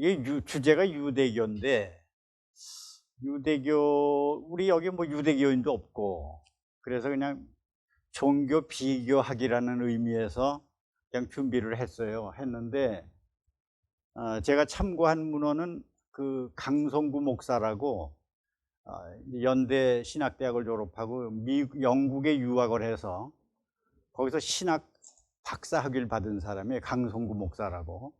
이게 주제가 유대교인데, 유대교, 우리 여기 뭐 유대교인도 없고, 그래서 그냥 종교 비교학이라는 의미에서 그냥 준비를 했는데, 제가 참고한 문헌은 그 강성구 목사라고, 연대 신학대학을 졸업하고 영국에 유학을 해서 거기서 신학 박사학위를 받은 사람이 강성구 목사라고,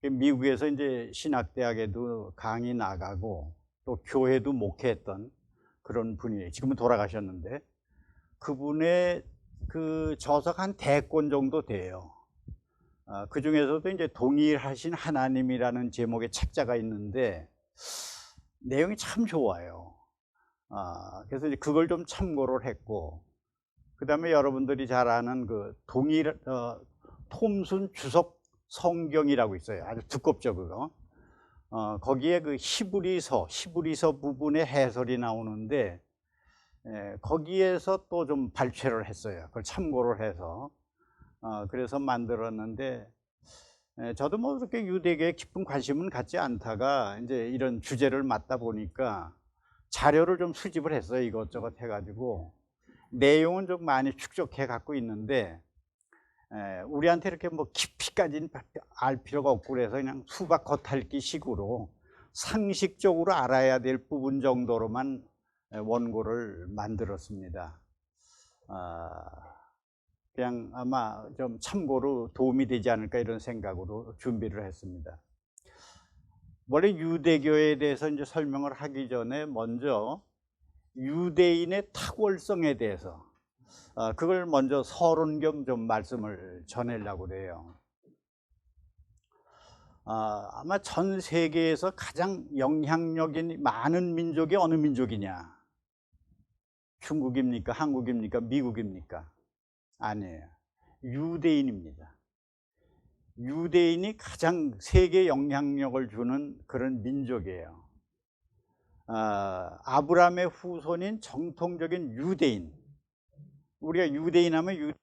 미국에서 이제 신학대학에도 강의 나가고 또 교회도 목회했던 그런 분이에요. 지금은 돌아가셨는데, 그분의 그 저서가 한 100권 정도 돼요. 그 중에서도 이제 동일하신 하나님이라는 제목의 책자가 있는데 내용이 참 좋아요. 그래서 이제 그걸 좀 참고를 했고, 그 다음에 여러분들이 잘 아는 그 톰슨 주석 성경이라고 있어요. 아주 두껍죠, 그거. 거기에 그 히브리서 부분의 해설이 나오는데, 거기에서 또 좀 발췌를 했어요. 그걸 참고를 해서. 그래서 만들었는데, 저도 뭐 그렇게 유대교에 깊은 관심은 갖지 않다가 이제 이런 주제를 맡다 보니까 자료를 좀 수집을 했어요. 이것저것 해가지고. 내용은 좀 많이 축적해 갖고 있는데, 우리한테 이렇게 뭐 깊이까지는 알 필요가 없고, 그래서 그냥 수박 겉핥기 식으로 상식적으로 알아야 될 부분 정도로만 원고를 만들었습니다. 그냥 아마 좀 참고로 도움이 되지 않을까 이런 생각으로 준비를 했습니다. 원래 유대교에 대해서 이제 설명을 하기 전에 먼저 유대인의 탁월성에 대해서 그걸 먼저 서론 겸 좀 말씀을 전하려고 그래요. 아마 전 세계에서 가장 영향력이 많은 민족이 어느 민족이냐? 중국입니까? 한국입니까? 미국입니까? 아니에요. 유대인입니다. 유대인이 가장 세계 영향력을 주는 그런 민족이에요. 아브라함의 후손인 정통적인 유대인, 우리가 유대인 하면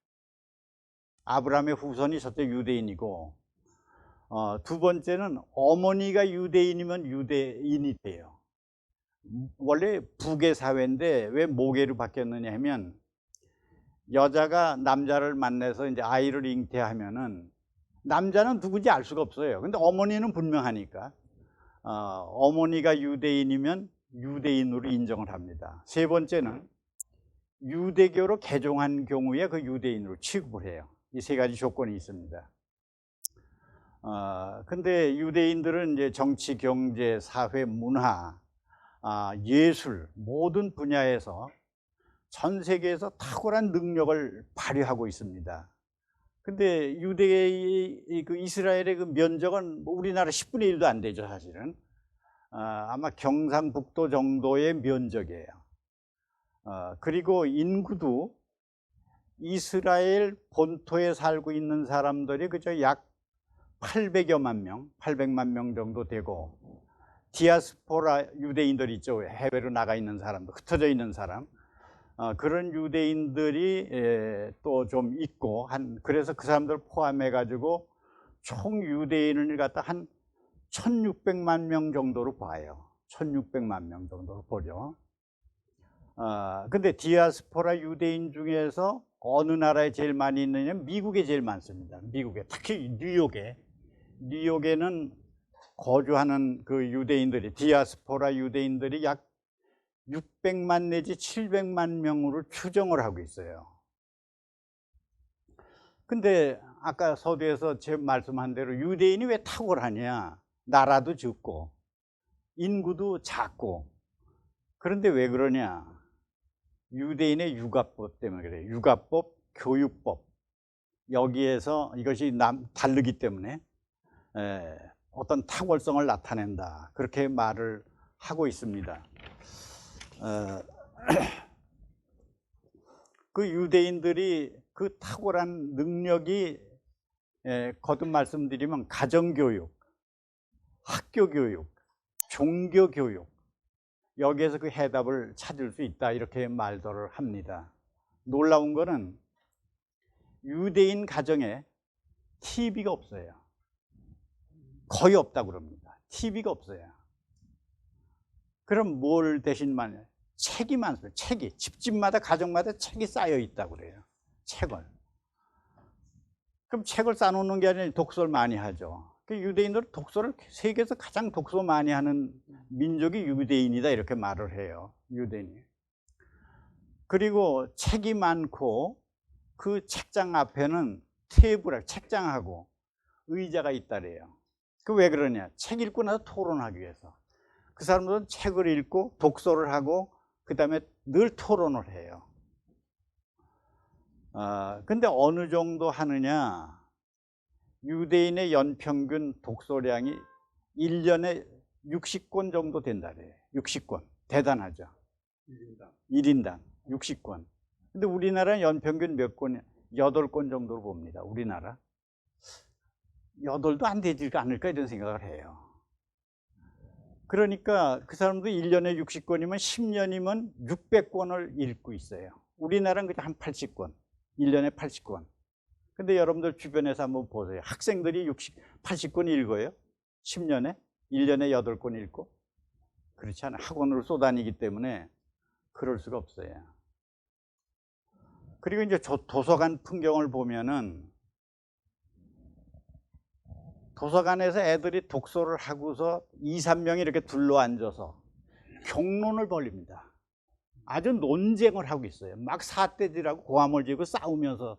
아브라함의 후손이 저때 유대인이고, 두 번째는 어머니가 유대인이면 유대인이 돼요. 원래 북의 사회인데 왜 모계로 바뀌었느냐 하면, 여자가 남자를 만나서 이제 아이를 잉태하면은 남자는 누군지 알 수가 없어요. 근데 어머니는 분명하니까 어머니가 유대인이면 유대인으로 인정을 합니다. 세 번째는 유대교로 개종한 경우에 그 유대인으로 취급을 해요. 이 세 가지 조건이 있습니다. 근데 유대인들은 이제 정치, 경제, 사회, 문화, 예술 모든 분야에서 전 세계에서 탁월한 능력을 발휘하고 있습니다. 근데 유대의 그 이스라엘의 그 면적은 뭐 우리나라 10분의 1도 안 되죠, 사실은. 아마 경상북도 정도의 면적이에요. 그리고 인구도 이스라엘 본토에 살고 있는 사람들이 그저 약 800여만 명, 800만 명 정도 되고, 디아스포라 유대인들 있죠. 해외로 나가 있는 사람들, 흩어져 있는 사람. 그런 유대인들이 또 좀 있고, 그래서 그 사람들 포함해 가지고 총 유대인을 갖다 한 1600만 명 정도로 봐요. 1600만 명 정도로 보죠. 근데 디아스포라 유대인 중에서 어느 나라에 제일 많이 있느냐? 미국에 제일 많습니다. 미국에, 특히 뉴욕에는 거주하는 그 유대인들이, 디아스포라 유대인들이 약 600만 내지 700만 명으로 추정을 하고 있어요. 근데 아까 서두에서 제 말씀한 대로 유대인이 왜 탁월하냐? 나라도 적고 인구도 작고. 그런데 왜 그러냐? 유대인의 육아법 때문에 그래요. 육아법, 교육법, 여기에서 이것이 다르기 때문에 어떤 탁월성을 나타낸다, 그렇게 말을 하고 있습니다. 그 유대인들이 그 탁월한 능력이, 거듭 말씀드리면 가정교육, 학교교육, 종교교육, 여기에서 그 해답을 찾을 수 있다, 이렇게 말들을 합니다. 놀라운 거는 유대인 가정에 TV가 없어요. 거의 없다고 그럽니다. TV가 없어요. 그럼 뭘 대신만? 책이 많습니다. 책이 집집마다 가정마다 책이 쌓여 있다고 그래요. 책을. 그럼 책을 쌓아놓는 게 아니라 독서를 많이 하죠. 유대인들은 독서를 세계에서 가장 독서 많이 하는 민족이 유대인이다 이렇게 말을 해요. 유대인이. 그리고 책이 많고 그 책장 앞에는 테이블, 책장하고 의자가 있다래요. 그 왜 그러냐? 책 읽고 나서 토론하기 위해서. 그 사람들은 책을 읽고 독서를 하고 그 다음에 늘 토론을 해요. 근데 어느 정도 하느냐? 유대인의 연평균 독서량이 1년에 60권 정도 된다래요. 60권. 대단하죠. 1인당 60권. 근데 우리나라는 연평균 몇 권이야? 8권 정도로 봅니다. 우리나라. 8도 안 되지 않을까 이런 생각을 해요. 그러니까 그 사람도 1년에 60권이면 10년이면 600권을 읽고 있어요. 우리나라는 그냥 한 80권. 1년에 80권. 근데 여러분들 주변에서 한번 보세요. 학생들이 80권 읽어요? 10년에? 1년에 8권 읽고? 그렇지 않아요. 학원으로 쏘다니기 때문에 그럴 수가 없어요. 그리고 이제 도서관 풍경을 보면은 도서관에서 애들이 독서를 하고서 2, 3명이 이렇게 둘러앉아서 경론을 벌립니다. 아주 논쟁을 하고 있어요. 막 사태질하고 고함을 지르고 싸우면서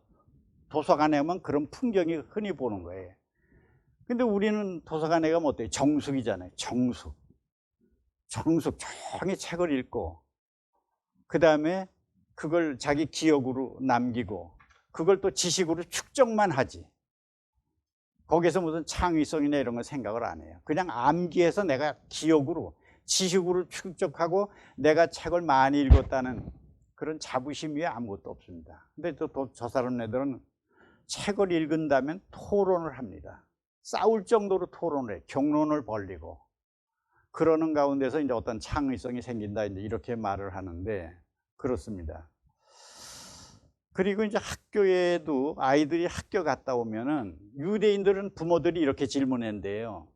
도서관에 가면 그런 풍경이 흔히 보는 거예요. 근데 우리는 도서관에 가면 어때요? 정숙이잖아요. 정숙. 조용히 책을 읽고 그 다음에 그걸 자기 기억으로 남기고 그걸 또 지식으로 축적만 하지. 거기서 무슨 창의성이나 이런 거 생각을 안 해요. 그냥 암기해서 내가 기억으로 지식으로 축적하고 내가 책을 많이 읽었다는 그런 자부심 위에 아무것도 없습니다. 근데 또 저 사람네들은 책을 읽은다면 토론을 합니다. 싸울 정도로 토론을 해. 경론을 벌리고 그러는 가운데서 이제 어떤 창의성이 생긴다 이제 이렇게 말을 하는데 그렇습니다. 그리고 이제 학교에도 아이들이 학교 갔다 오면은 유대인들은 부모들이 이렇게 질문한대요.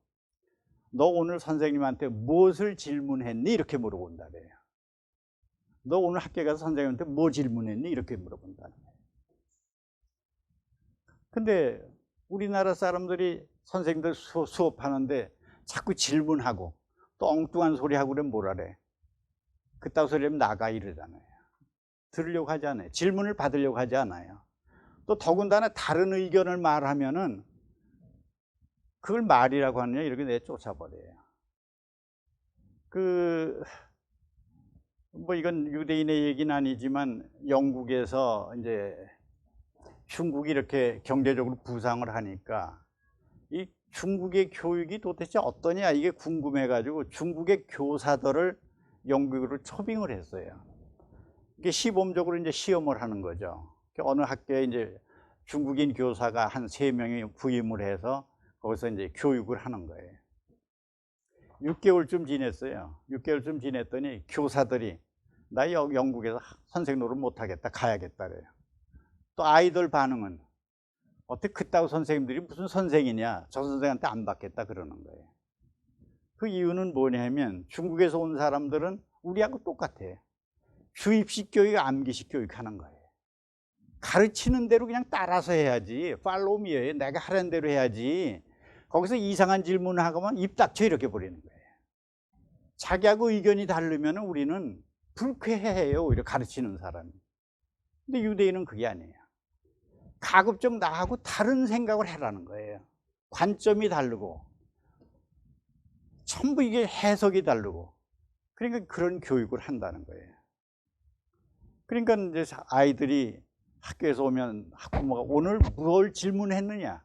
너 오늘 선생님한테 무엇을 질문했니? 이렇게 물어본다 그래요. 너 오늘 학교 가서 선생님한테 뭐 질문했니? 이렇게 물어본다는 거예요. 근데 우리나라 사람들이 선생님들 수업하는데 자꾸 질문하고 또 엉뚱한 소리 하고 그러면 뭐라 그래? 그따위 소리 하면 나가 이러잖아요. 들으려고 하지 않아요. 질문을 받으려고 하지 않아요. 또 더군다나 다른 의견을 말하면은 그걸 말이라고 하느냐 이렇게 내쫓아버려요. 뭐 이건 유대인의 얘기는 아니지만 영국에서 이제 중국이 이렇게 경제적으로 부상을 하니까 이 중국의 교육이 도대체 어떠냐 이게 궁금해가지고 중국의 교사들을 영국으로 초빙을 했어요. 이게 시범적으로 이제 시험을 하는 거죠. 어느 학교에 이제 중국인 교사가 한 3명이 부임을 해서 거기서 이제 교육을 하는 거예요. 6개월쯤 지냈어요. 6개월쯤 지냈더니 교사들이 나 영국에서 선생 노릇 못하겠다 가야겠다 그래요. 또 아이들 반응은 어떻게 그따위 선생님들이 무슨 선생이냐 저 선생한테 안 받겠다 그러는 거예요. 그 이유는 뭐냐면 중국에서 온 사람들은 우리하고 똑같아요. 주입식 교육, 암기식 교육 하는 거예요. 가르치는 대로 그냥 따라서 해야지. 팔로우 미예요. 내가 하라는 대로 해야지. 거기서 이상한 질문을 하고만 입 닥쳐 이렇게 버리는 거예요. 자기하고 의견이 다르면 우리는 불쾌해해요. 오히려 가르치는 사람이. 근데 유대인은 그게 아니에요. 가급적 나하고 다른 생각을 해라는 거예요. 관점이 다르고 전부 이게 해석이 다르고 그러니까 그런 교육을 한다는 거예요. 그러니까 이제 아이들이 학교에서 오면 학부모가 오늘 뭘 질문했느냐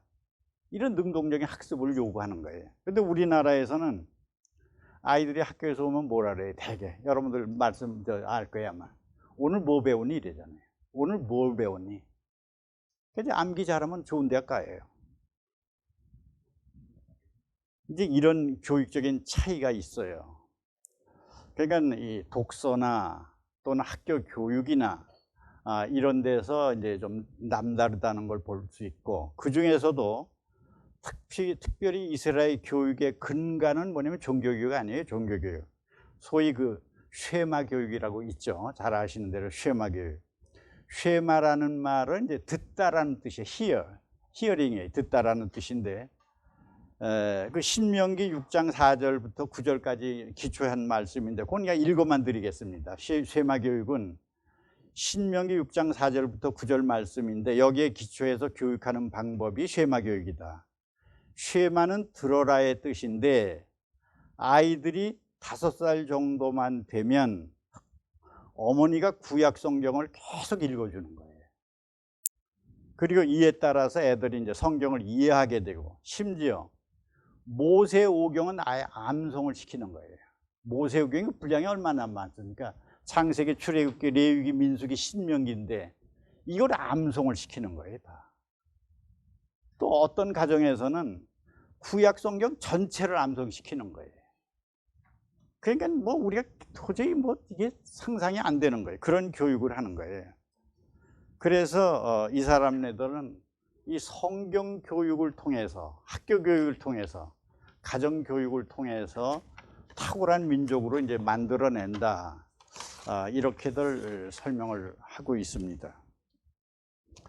이런 능동적인 학습을 요구하는 거예요. 근데 우리나라에서는 아이들이 학교에서 오면 뭐라 그래요? 대개 여러분들 말씀 알 거예요 아마. 오늘 뭐 배웠니? 이러잖아요. 오늘 뭘 배웠니? 그래서 암기 잘하면 좋은 대학 가요. 이제 이런 교육적인 차이가 있어요. 그러니까 이 독서나 또는 학교 교육이나 이런 데서 이제 좀 남다르다는 걸 볼 수 있고 그 중에서도 특별히 이스라엘 교육의 근간은 뭐냐면 종교교육 아니에요. 종교교육. 소위 그 쉐마 교육이라고 있죠. 잘 아시는 대로 쉐마 교육. 쉐마라는 말은 이제 듣다라는 뜻이에요. 히어링이에요. 듣다라는 뜻인데, 그 신명기 6장 4절부터 9절까지 기초한 말씀인데, 그건 그냥 읽어만 드리겠습니다. 쉐마 교육은 신명기 6장 4절부터 9절 말씀인데, 여기에 기초해서 교육하는 방법이 쉐마 교육이다. 쉐마는 들어라의 뜻인데, 아이들이 5살 정도만 되면 어머니가 구약 성경을 계속 읽어주는 거예요. 그리고 이에 따라서 애들이 이제 성경을 이해하게 되고, 심지어 모세오경은 아예 암송을 시키는 거예요. 모세오경이 분량이 얼마나 많습니까? 창세기, 출애굽기, 레위기, 민수기, 신명기인데 이걸 암송을 시키는 거예요, 다. 또 어떤 가정에서는 구약 성경 전체를 암송시키는 거예요. 그러니까 뭐 우리가 도저히 뭐 이게 상상이 안 되는 거예요. 그런 교육을 하는 거예요. 그래서 이 사람네들은 이 성경 교육을 통해서, 학교 교육을 통해서, 가정 교육을 통해서 탁월한 민족으로 이제 만들어낸다. 이렇게들 설명을 하고 있습니다.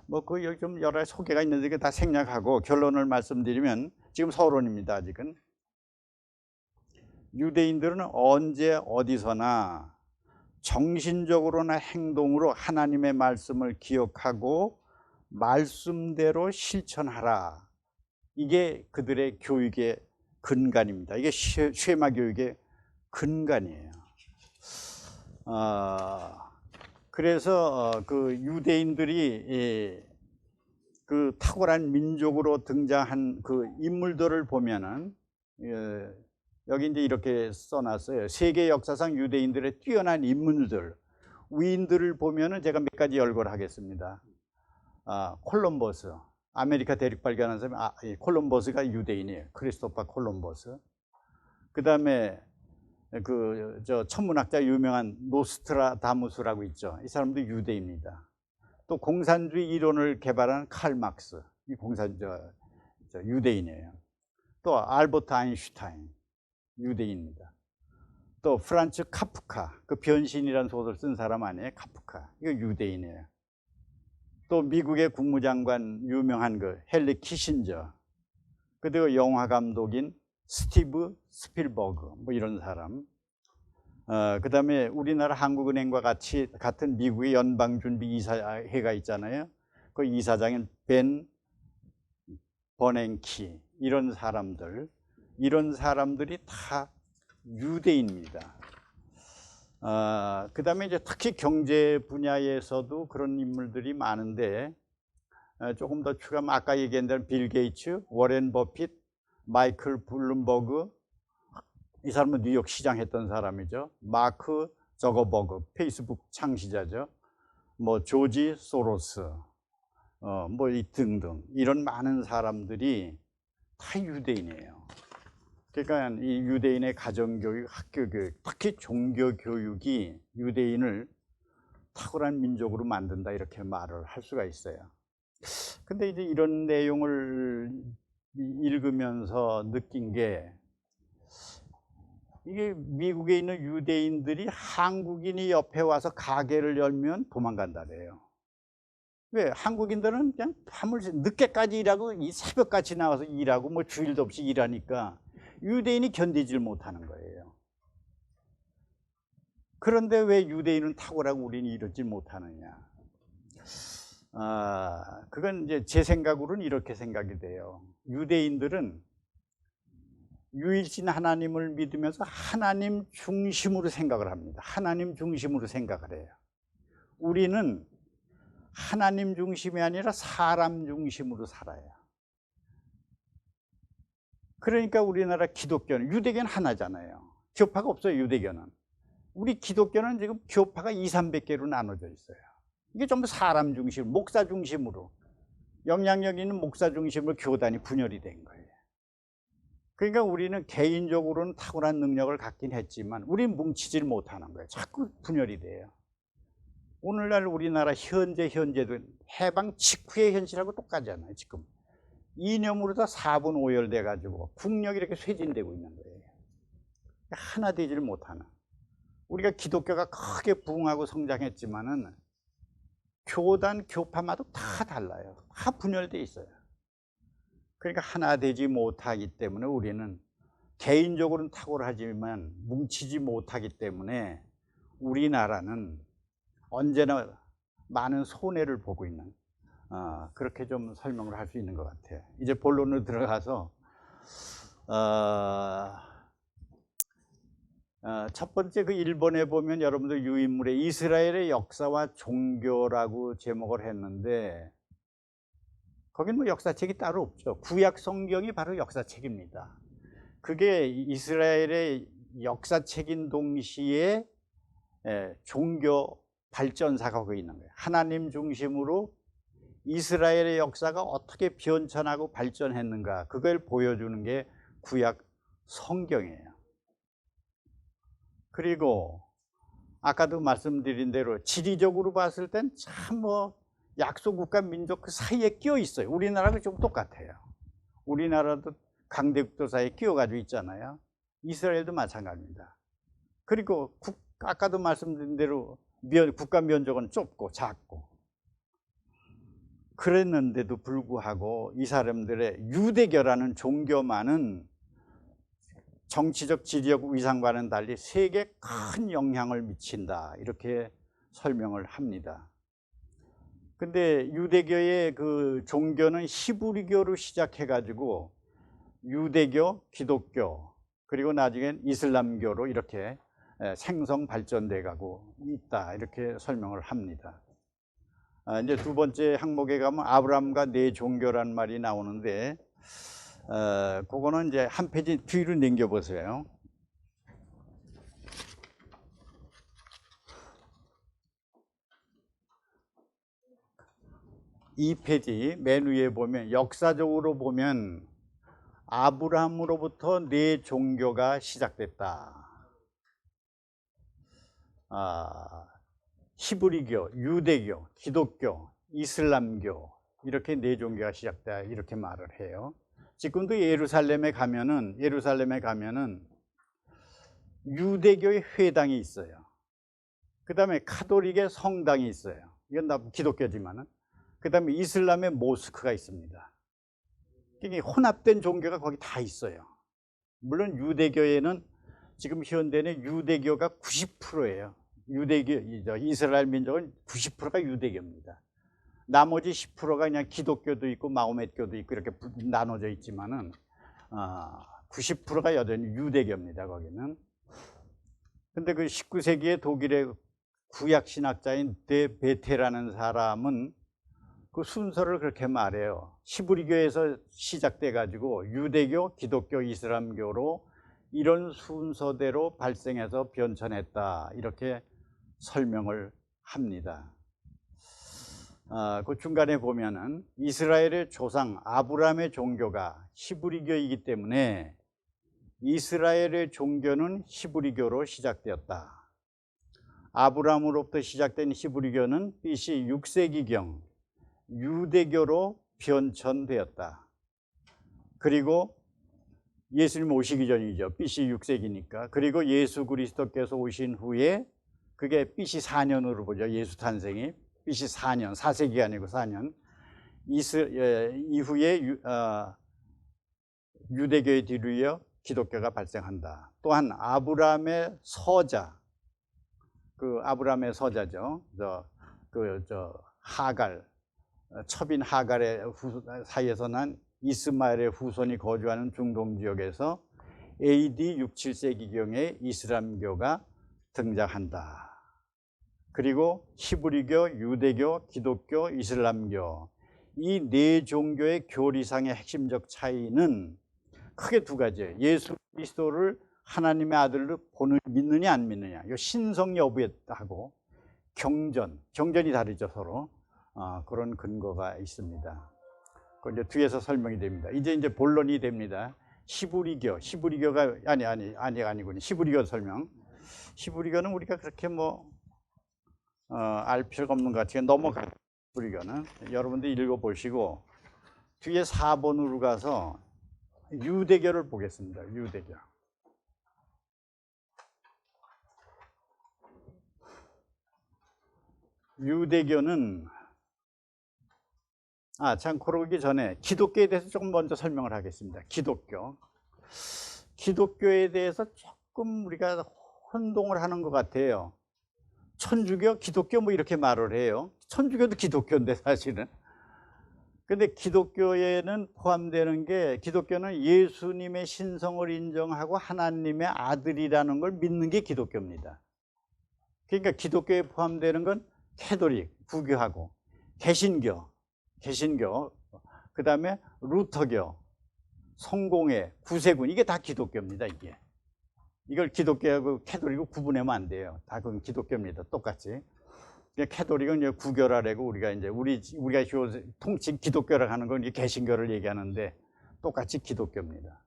뭐 그 여기 좀 여러 소개가 있는데 다 생략하고 결론을 말씀드리면, 지금 서론입니다. 아직은 유대인들은 언제 어디서나 정신적으로나 행동으로 하나님의 말씀을 기억하고 말씀대로 실천하라. 이게 그들의 교육의 근간입니다. 이게 쉐마 교육의 근간이에요. 그래서 그 유대인들이 그 탁월한 민족으로 등장한 그 인물들을 보면은, 여기 이제 이렇게 써놨어요. 세계 역사상 유대인들의 뛰어난 인물들, 위인들을 보면은 제가 몇 가지 열거하겠습니다. 콜럼버스, 아메리카 대륙 발견한 사람, 콜럼버스가 유대인이에요. 크리스토퍼 콜럼버스. 그 다음에 저 천문학자 유명한 노스트라다무스라고 있죠. 이 사람도 유대인입니다. 또 공산주의 이론을 개발한 칼 막스, 이 유대인이에요. 또 알버트 아인슈타인, 유대인입니다. 또 프란츠 카프카, 그 변신이라는 소설 쓴 사람 아니에요? 카프카, 이거 유대인이에요. 또 미국의 국무장관 유명한 그 헨리 키신저, 그리고 영화 감독인 스티브 스필버그, 뭐 이런 사람. 그 다음에 우리나라 한국은행과 같은 미국의 연방준비이사회가 있잖아요. 그 이사장인 벤 버냉키, 이런 사람들이 다 유대인입니다. 그 다음에 이제 특히 경제 분야에서도 그런 인물들이 많은데, 조금 더 추가하면 아까 얘기한 대로 빌 게이츠, 워렌 버핏, 마이클 블룸버그, 이 사람은 뉴욕 시장 했던 사람이죠. 마크 저거버그, 페이스북 창시자죠. 뭐 조지 소로스, 뭐 이 등등 이런 많은 사람들이 다 유대인이에요. 그러니까 이 유대인의 가정교육, 학교교육, 특히 종교교육이 유대인을 탁월한 민족으로 만든다, 이렇게 말을 할 수가 있어요. 근데 이제 이런 내용을 읽으면서 느낀 게, 이게 미국에 있는 유대인들이 한국인이 옆에 와서 가게를 열면 도망간다래요. 왜? 한국인들은 그냥 밤을 늦게까지 일하고 이 새벽같이 나와서 일하고 뭐 주일도 없이 일하니까 유대인이 견디질 못하는 거예요. 그런데 왜 유대인은 탁월하고 우리는 이러지 못하느냐? 그건 이제 제 생각으로는 이렇게 생각이 돼요. 유대인들은 유일신 하나님을 믿으면서 하나님 중심으로 생각을 합니다. 하나님 중심으로 생각을 해요. 우리는 하나님 중심이 아니라 사람 중심으로 살아요. 그러니까 우리나라 기독교는, 유대교는 하나잖아요. 교파가 없어요, 유대교는. 우리 기독교는 지금 교파가 200~300개로 나눠져 있어요. 이게 전부 사람 중심, 목사 중심으로, 영향력 있는 목사 중심으로 교단이 분열이 된 거예요. 그러니까 우리는 개인적으로는 탁월한 능력을 갖긴 했지만 우리는 뭉치질 못하는 거예요. 자꾸 분열이 돼요. 오늘날 우리나라 현재도 해방 직후의 현실하고 똑같잖아요, 지금. 이념으로 다 4분 5열돼 가지고 국력이 이렇게 쇠진되고 있는 거예요. 하나 되지를 못하는. 우리가 기독교가 크게 부흥하고 성장했지만은 교단 교파마다 다 달라요. 다 분열돼 있어요. 그러니까 하나 되지 못하기 때문에 우리는 개인적으로는 탁월하지만 뭉치지 못하기 때문에 우리나라는 언제나 많은 손해를 보고 있는, 그렇게 좀 설명을 할 수 있는 것 같아요. 이제 본론으로 들어가서 첫 번째 그 1번에 보면 여러분들 유인물에 이스라엘의 역사와 종교라고 제목을 했는데, 거긴 뭐 역사책이 따로 없죠. 구약 성경이 바로 역사책입니다. 그게 이스라엘의 역사책인 동시에 종교 발전사가 거기 있는 거예요. 하나님 중심으로 이스라엘의 역사가 어떻게 변천하고 발전했는가, 그걸 보여주는 게 구약 성경이에요. 그리고 아까도 말씀드린 대로 지리적으로 봤을 땐 참 뭐 약소국가 민족 그 사이에 끼어 있어요. 우리나라가 좀 똑같아요. 우리나라도 강대국들 사이에 끼어가지고 있잖아요. 이스라엘도 마찬가지입니다. 그리고 아까도 말씀드린 대로 국가 면적은 좁고 작고, 그랬는데도 불구하고 이 사람들의 유대교라는 종교만은 정치적 지리적 위상과는 달리 세계에 큰 영향을 미친다, 이렇게 설명을 합니다. 근데 유대교의 그 종교는 히브리교로 시작해 가지고 유대교, 기독교, 그리고 나중엔 이슬람교로 이렇게 생성 발전돼 가고 있다, 이렇게 설명을 합니다. 이제 두 번째 항목에 가면 아브라함과 네 종교라는 말이 나오는데, 그거는 이제 한 페이지 뒤로 넘겨 보세요. 이 페이지 맨 위에 보면 역사적으로 보면 아브라함으로부터 네 종교가 시작됐다. 히브리교, 유대교, 기독교, 이슬람교, 이렇게 네 종교가 시작됐다, 이렇게 말을 해요. 지금도 예루살렘에 가면은 유대교의 회당이 있어요. 그 다음에 카톨릭의 성당이 있어요. 이건 다 기독교지만은. 그 다음에 이슬람의 모스크가 있습니다. 이게 혼합된 종교가 거기 다 있어요. 물론 유대교에는 지금 현대는 유대교가 90%예요. 이스라엘 민족은 90%가 유대교입니다. 나머지 10%가 그냥 기독교도 있고 마호멧교도 있고 이렇게 나눠져 있지만은 90%가 여전히 유대교입니다, 거기는. 근데 그 19세기에 독일의 구약 신학자인 데 베테라는 사람은 그 순서를 그렇게 말해요. 히브리교에서 시작돼 가지고 유대교, 기독교, 이슬람교로 이런 순서대로 발생해서 변천했다, 이렇게 설명을 합니다. 그 중간에 보면은 이스라엘의 조상 아브라함의 종교가 히브리교이기 때문에 이스라엘의 종교는 히브리교로 시작되었다. 아브라함으로부터 시작된 히브리교는 BC 6세기경 유대교로 변천되었다. 그리고 예수님 오시기 전이죠. BC 6세기니까. 그리고 예수 그리스도께서 오신 후에, 그게 BC 4년으로 보죠. 예수 탄생이 BC 4년, 4세기가 아니고 4년 이후에 유대교에 뒤이어 기독교가 발생한다. 또한 아브라함의 서자, 그 아브라함의 서자죠. 하갈, 첩인 하갈의 사이에서 난 이스마엘의 후손이 거주하는 중동 지역에서 AD 6, 7세기경에 이슬람교가 등장한다. 그리고 히브리교, 유대교, 기독교, 이슬람교, 이 네 종교의 교리상의 핵심적 차이는 크게 두 가지예요. 예수 그리스도를 하나님의 아들로 믿느냐 안 믿느냐, 이 신성 여부하고 경전이 다르죠, 서로. 그런 근거가 있습니다. 그 이제 뒤에서 설명이 됩니다. 이제 본론이 됩니다. 히브리교가 아니군요. 히브리교 설명. 히브리교는 우리가 그렇게 알 필요가 없는 것 같아요. 넘어가. 히브리교는 여러분들 읽어보시고 뒤에 4번으로 가서 유대교를 보겠습니다. 유대교. 유대교는 참 그러기 전에 기독교에 대해서 조금 먼저 설명을 하겠습니다. 기독교에 대해서 조금 우리가 혼동을 하는 것 같아요. 천주교, 기독교 뭐 이렇게 말을 해요. 천주교도 기독교인데 사실은. 근데 기독교에는 포함되는 게, 기독교는 예수님의 신성을 인정하고 하나님의 아들이라는 걸 믿는 게 기독교입니다. 그러니까 기독교에 포함되는 건 캐톨릭, 부교하고 개신교, 그 다음에 루터교, 성공회, 구세군, 이게 다 기독교입니다. 이걸 기독교하고 캐톨릭을 구분하면 안 돼요. 다 그건 기독교입니다. 똑같이. 캐톨릭은 이제 구교라고 우리가 통칭 기독교라고 하는 건 이제 개신교를 얘기하는데 똑같이 기독교입니다.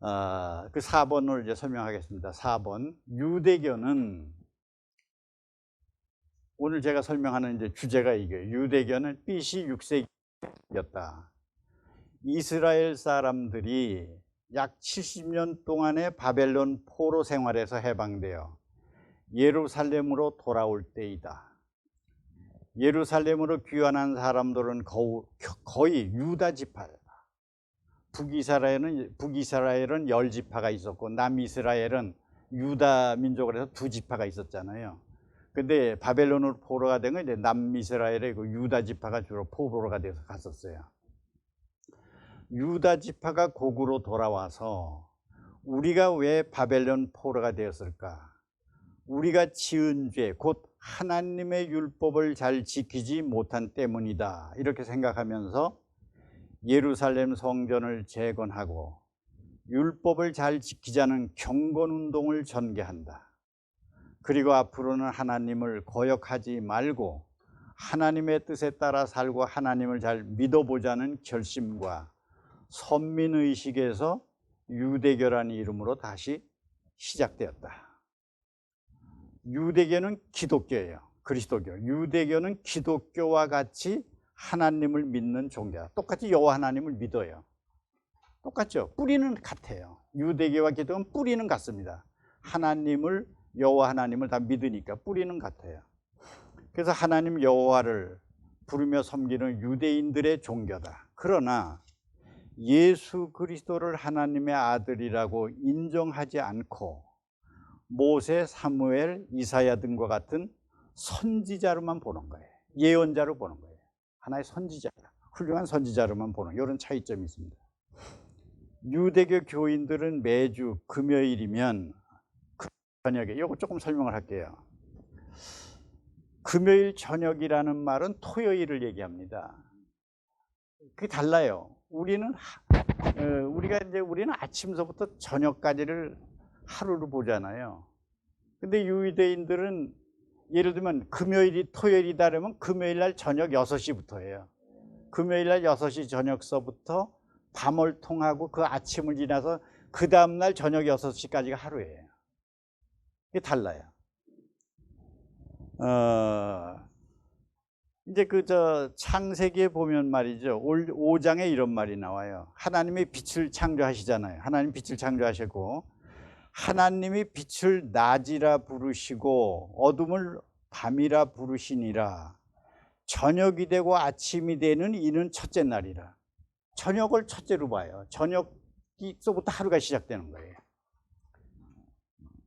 그 4번을 이제 설명하겠습니다. 4번. 유대교는, 오늘 제가 설명하는 이제 주제가 이거예요. 유대교는 BC 6세기였다. 이스라엘 사람들이 약 70년 동안의 바벨론 포로 생활에서 해방되어 예루살렘으로 돌아올 때이다. 예루살렘으로 귀환한 사람들은 거의 유다 지파, 북이스라엘은 10지파가 있었고 남이스라엘은 유다 민족을 해서 2지파가 있었잖아요. 근데 바벨론으로 포로가 된 건 이제 남이스라엘의 그 유다 지파가 주로 포로가 돼서 갔었어요. 유다 지파가 고국으로 돌아와서 우리가 왜 바벨론 포로가 되었을까? 우리가 지은 죄, 곧 하나님의 율법을 잘 지키지 못한 때문이다. 이렇게 생각하면서 예루살렘 성전을 재건하고 율법을 잘 지키자는 경건운동을 전개한다. 그리고 앞으로는 하나님을 거역하지 말고 하나님의 뜻에 따라 살고 하나님을 잘 믿어보자는 결심과 선민의식에서 유대교라는 이름으로 다시 시작되었다. 유대교는 기독교예요. 그리스도교. 유대교는 기독교와 같이 하나님을 믿는 종교야. 똑같이 여호와 하나님을 믿어요. 똑같죠? 뿌리는 같아요. 유대교와 기독교는 뿌리는 같습니다. 하나님을, 여호와 하나님을 다 믿으니까 뿌리는 같아요. 그래서 하나님 여호와를 부르며 섬기는 유대인들의 종교다. 그러나 예수 그리스도를 하나님의 아들이라고 인정하지 않고 모세, 사무엘, 이사야 등과 같은 선지자로만 보는 거예요. 예언자로 보는 거예요. 하나의 선지자, 훌륭한 선지자로만 보는 이런 차이점이 있습니다. 유대교 교인들은 매주 금요일이면 저녁에, 이거 조금 설명을 할게요. 금요일 저녁이라는 말은 토요일을 얘기합니다. 그게 달라요. 우리는 아침서부터 저녁까지를 하루를 보잖아요. 근데 유대인들은 예를 들면 금요일이 토요일이다 그러면 금요일 날 저녁 6시부터예요. 금요일 날 6시 저녁서부터 밤을 통하고 그 아침을 지나서 그 다음 날 저녁 6시까지가 하루예요. 이게 달라요. 이제 창세기에 보면 말이죠. 5장에 이런 말이 나와요. 하나님이 빛을 창조하시잖아요. 하나님 빛을 창조하시고 하나님이 빛을 낮이라 부르시고 어둠을 밤이라 부르시니라. 저녁이 되고 아침이 되는 이는 첫째 날이라. 저녁을 첫째로 봐요. 저녁서부터 하루가 시작되는 거예요.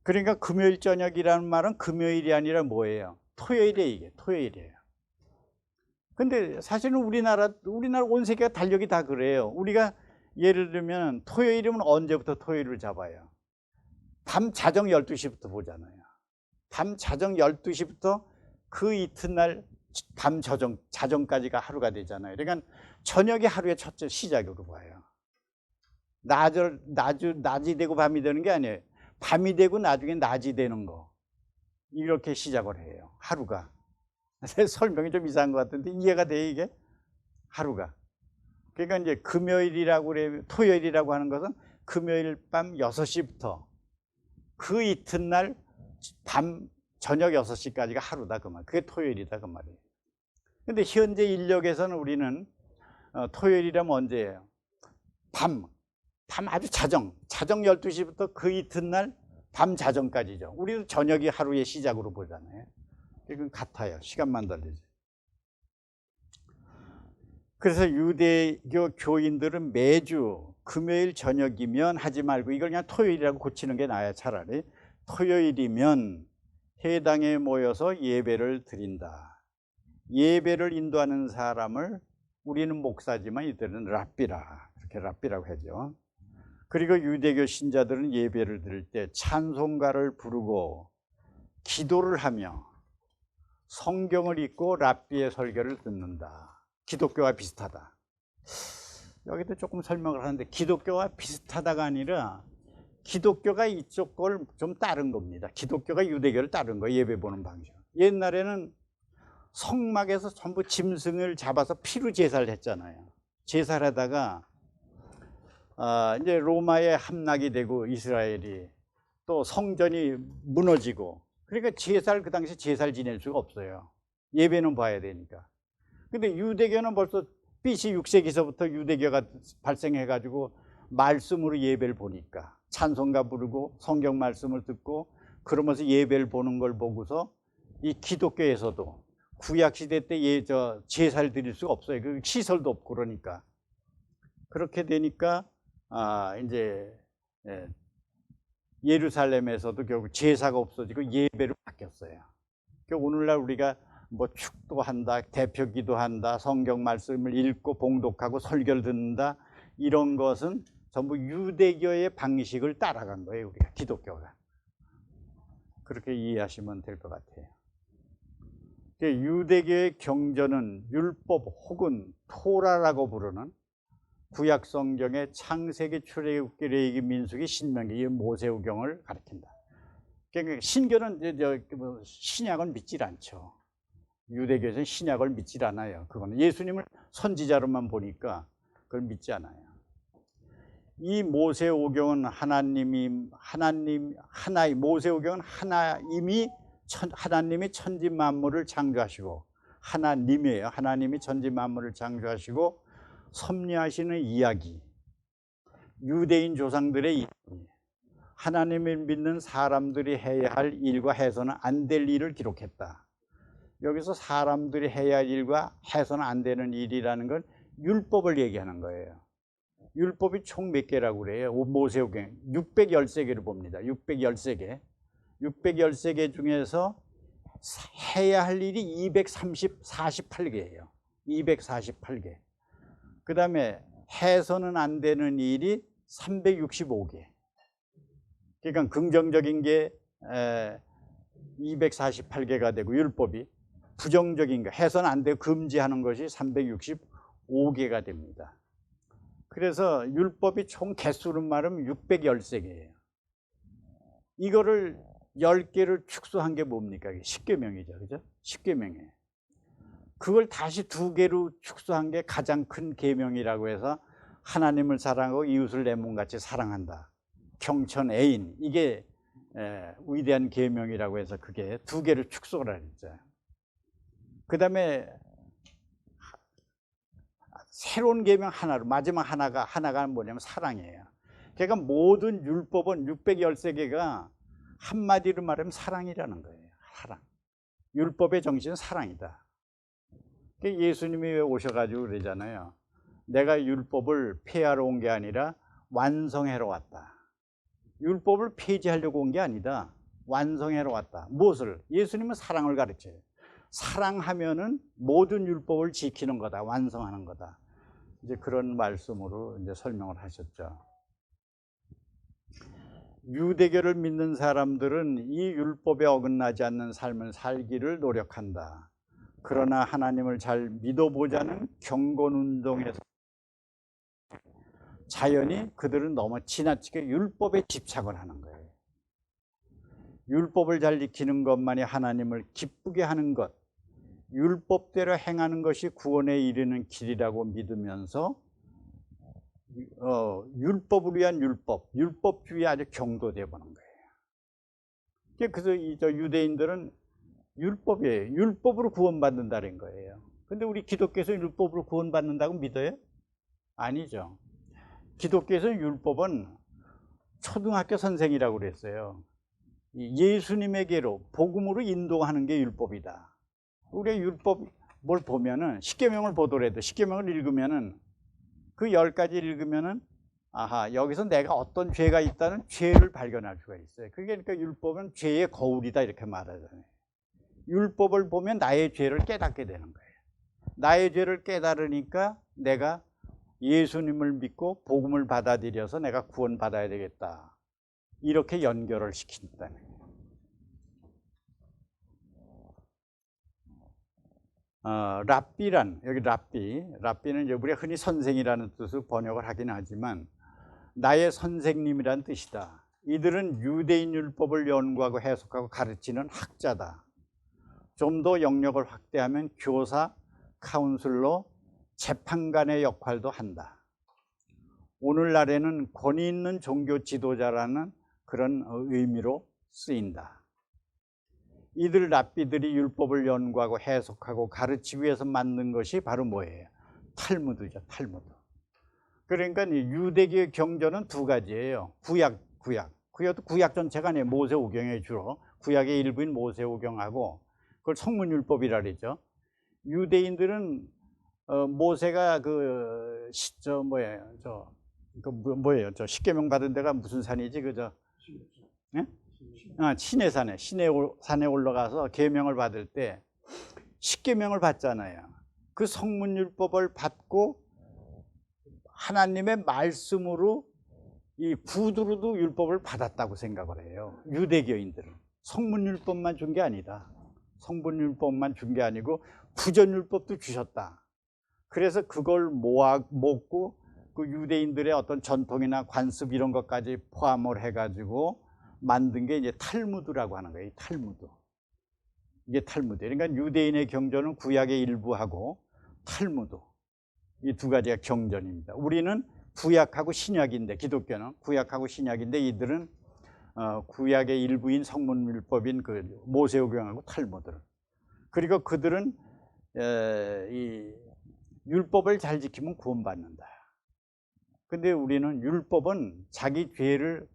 그러니까 금요일 저녁이라는 말은 금요일이 아니라 뭐예요? 토요일이에요. 이게 토요일이에요. 근데 사실은 우리나라 온 세계가 달력이 다 그래요. 우리가 예를 들면 토요일이면 언제부터 토요일을 잡아요? 밤 자정 12시부터 보잖아요. 밤 자정 12시부터 그 이튿날 밤 자정까지가 하루가 되잖아요. 그러니까 저녁이 하루의 첫째 시작으로 봐요. 낮이 되고 밤이 되는 게 아니에요. 밤이 되고 나중에 낮이 되는 거. 이렇게 시작을 해요. 하루가. 설명이 좀 이상한 것 같은데 이해가 돼요, 이게? 하루가. 그러니까 이제 금요일이라고 그래요. 토요일이라고 하는 것은 금요일 밤 6시부터 그 이튿날 밤 저녁 6시까지가 하루다 그 말. 그게 토요일이다 그 말이에요. 근데 현재 인력에서는 우리는 토요일이라면 언제예요? 밤 아주 자정 12시부터 그 이튿날 밤 자정까지죠. 우리는 저녁이 하루의 시작으로 보잖아요. 이건 같아요. 시간만 달리지. 그래서 유대교 교인들은 매주 금요일 저녁이면 하지 말고 이걸 그냥 토요일이라고 고치는 게 나아요. 차라리 토요일이면 회당에 모여서 예배를 드린다. 예배를 인도하는 사람을 우리는 목사지만 이들은 랍비라, 이렇게 랍비라고 하죠. 그리고 유대교 신자들은 예배를 드릴 때 찬송가를 부르고 기도를 하며 성경을 읽고 랍비의 설교를 듣는다. 기독교와 비슷하다. 여기도 조금 설명을 하는데 기독교와 비슷하다가 아니라 기독교가 이쪽 걸 좀 따른 겁니다. 기독교가 유대교를 따른 거예요. 예배 보는 방식. 옛날에는 성막에서 전부 짐승을 잡아서 피로 제사를 했잖아요. 제사를 하다가 이제 로마에 함락이 되고 이스라엘이 또 성전이 무너지고 그러니까 제사를 그 당시 제사를 지낼 수가 없어요. 예배는 봐야 되니까. 근데 유대교는 벌써 BC 6세기서부터 유대교가 발생해 가지고 말씀으로 예배를 보니까 찬송가 부르고 성경 말씀을 듣고 그러면서 예배를 보는 걸 보고서 이 기독교에서도 구약 시대 때 제사를 드릴 수가 없어요. 그 시설도 없고 그러니까 그렇게 되니까 이제 예루살렘에서도 결국 제사가 없어지고 예배로 바뀌었어요. 오늘날 우리가 뭐 축도한다, 대표 기도한다, 성경 말씀을 읽고 봉독하고 설교를 듣는다 이런 것은 전부 유대교의 방식을 따라간 거예요. 우리가 기독교가 그렇게 이해하시면 될 것 같아요. 유대교의 경전은 율법 혹은 토라라고 부르는 구약 성경의 창세기, 출애굽기, 레위기, 민수기, 신명기 이 모세오경을 가리킨다. 그러니까 신교는 신약은 믿질 않죠. 유대교에서는 신약을 믿질 않아요. 그거는 예수님을 선지자로만 보니까 그걸 믿지 않아요. 이 모세오경은 모세오경은 하나님이 천지 만물을 창조하시고 하나님이에요. 하나님이 천지 만물을 창조하시고 섭리하시는 이야기, 유대인 조상들의 이야기, 하나님을 믿는 사람들이 해야 할 일과 해서는 안 될 일을 기록했다. 여기서 사람들이 해야 할 일과 해서는 안 되는 일이라는 건 율법을 얘기하는 거예요. 율법이 총 몇 개라고 그래요? 모세오경 613개를 봅니다. 613개. 613개 중에서 해야 할 일이 248개예요. 248개. 그 다음에 해서는 안 되는 일이 365개. 그러니까 긍정적인 게 248개가 되고 율법이 부정적인 거 해서는 안 되고 금지하는 것이 365개가 됩니다. 그래서 율법이 총 개수로 말하면 613개예요. 이거를 10개를 축소한 게 뭡니까? 10계명이죠. 그죠? 10계명이에요. 그걸 다시 2개로 축소한 게 가장 큰 계명이라고 해서 하나님을 사랑하고 이웃을 내 몸같이 사랑한다. 경천 애인 이게 위대한 계명이라고 해서 그게 2개를 축소를 했죠. 그 다음에 새로운 계명 하나로 마지막 하나가 뭐냐면 사랑이에요. 그러니까 모든 율법은 613개가 한마디로 말하면 사랑이라는 거예요. 사랑. 율법의 정신은 사랑이다. 예수님이 왜 오셔가지고 그러잖아요. 내가 율법을 폐하러 온 게 아니라 완성하러 왔다. 율법을 폐지하려고 온 게 아니다. 완성하러 왔다. 무엇을? 예수님은 사랑을 가르쳐요. 사랑하면은 모든 율법을 지키는 거다. 완성하는 거다. 이제 그런 말씀으로 이제 설명을 하셨죠. 유대교를 믿는 사람들은 이 율법에 어긋나지 않는 삶을 살기를 노력한다. 그러나 하나님을 잘 믿어보자는 경건운동에서 자연히 그들은 너무 지나치게 율법에 집착을 하는 거예요. 율법을 잘 지키는 것만이 하나님을 기쁘게 하는 것, 율법대로 행하는 것이 구원에 이르는 길이라고 믿으면서 율법을 위한 율법주의에 아주 경도되어 보는 거예요. 그래서 유대인들은 율법이에요. 율법으로 구원받는다는 거예요. 근데 우리 기독교에서 율법으로 구원받는다고 믿어요? 아니죠. 기독교에서 율법은 초등학교 선생이라고 그랬어요. 예수님에게로 복음으로 인도하는 게 율법이다. 우리 율법 뭘 보면은 십계명을 보더라도 십계명을 읽으면은 그 10가지 읽으면은 아하, 여기서 내가 어떤 죄가 있다는 죄를 발견할 수가 있어요. 그게 그러니까 율법은 죄의 거울이다 이렇게 말하잖아요. 율법을 보면 나의 죄를 깨닫게 되는 거예요. 나의 죄를 깨달으니까 내가 예수님을 믿고 복음을 받아들여서 내가 구원받아야 되겠다. 이렇게 연결을 시킨다는 거예요. 랍비란, 여기 랍비는 이제 우리가 흔히 선생이라는 뜻으로 번역을 하긴 하지만 나의 선생님이란 뜻이다. 이들은 유대인 율법을 연구하고 해석하고 가르치는 학자다. 좀 더 영역을 확대하면 교사, 카운슬러, 재판관의 역할도 한다. 오늘날에는 권위 있는 종교 지도자라는 그런 의미로 쓰인다. 이들 랍비들이 율법을 연구하고 해석하고 가르치기 위해서 만든 것이 바로 뭐예요? 탈무드죠. 탈무드. 그러니까 유대교의 경전은 두 가지예요. 그것도 구약 전체가 아니에요. 모세오경에 주로 구약의 일부인 모세오경하고 그걸 성문율법이라 그러죠. 유대인들은 모세가 저 십계명 받은 데가 무슨 산이지? 예? 시내산에 올라가서 계명을 받을 때 십계명을 받잖아요. 그 성문율법을 받고 하나님의 말씀으로 이 구두로도 율법을 받았다고 생각을 해요. 유대교인들은 성문율법만 준 게 아니다. 성문율법만 준 게 아니고 구전율법도 주셨다. 그래서 그걸 먹고 그 유대인들의 어떤 전통이나 관습 이런 것까지 포함을 해가지고 만든 게 이제 탈무드라고 하는 거예요. 탈무드. 이게 탈무드. 그러니까 유대인의 경전은 구약의 일부하고 탈무드. 이 두 가지가 경전입니다. 우리는 구약하고 신약인데, 기독교는 구약하고 신약인데 이들은 구약의 일부인 성문율법인 그 모세오경하고 탈무드를. 그리고 그들은 이 율법을 잘 지키면 구원받는다. 근데 우리는 율법은 자기 죄를